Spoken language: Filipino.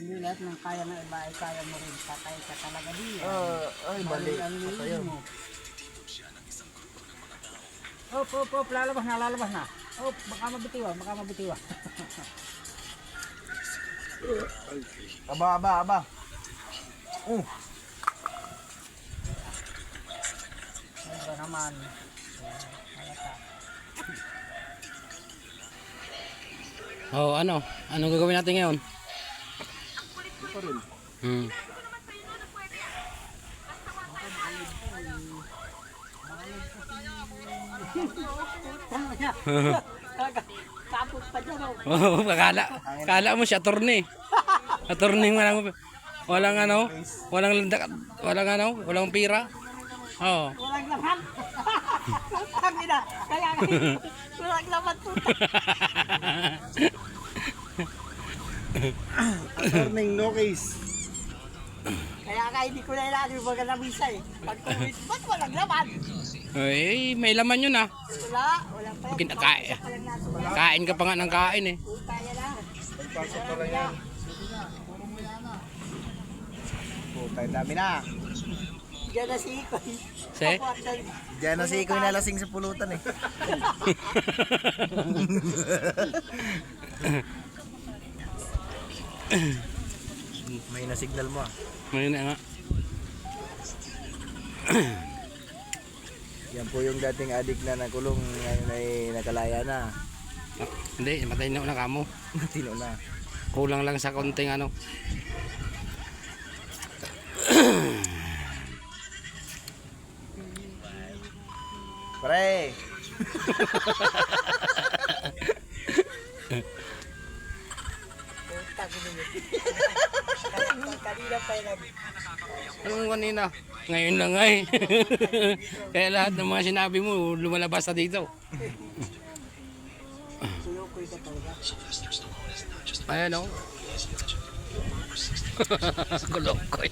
Hindi lahat ng kaya ng iba ay kaya mo rin. Patay ka talaga diyan. Ay, bali. Ang Patay lilin yun. mo. Op, lalabas na. Op, baka mabitiwa. Aba. Ano ba naman? Oh, ano? Anong gagawin natin ngayon? Pa rin. Kapot pa dyan. Oh, kala mo siya attorney. Attorney walang ano, walang pira. Oh. Walang laman. Sabi na. Kaya walang laman po. Attorney no case. Kaya hindi ko na ilalagay yung mga lamisa eh. Pag kumit, ba't walang laman? Eh, may laman yun ah. Wala pa yan. Kinakain. Kain ka pa nga ng kain eh. Kaya lang. Pagpasok pa lang yan. Putay, dami na. Diyan na si Ikoy. Se? Diyan na si Ikoy nalasing sa pulutan eh. May na-signal mo ah. May na nga. Yan po yung dating adik na nakulong, ngayon ay nakalaya na. Hindi, matay na una kamo. Tino na. Kulang lang sa konting ano. Pre! Kanina pa yun. Anong kanina? Ngayon lang ay. Kaya lahat ng mga sinabi mo lumalabas na dito. Sulukoy ka talaga. Ayan o. Kulokoy.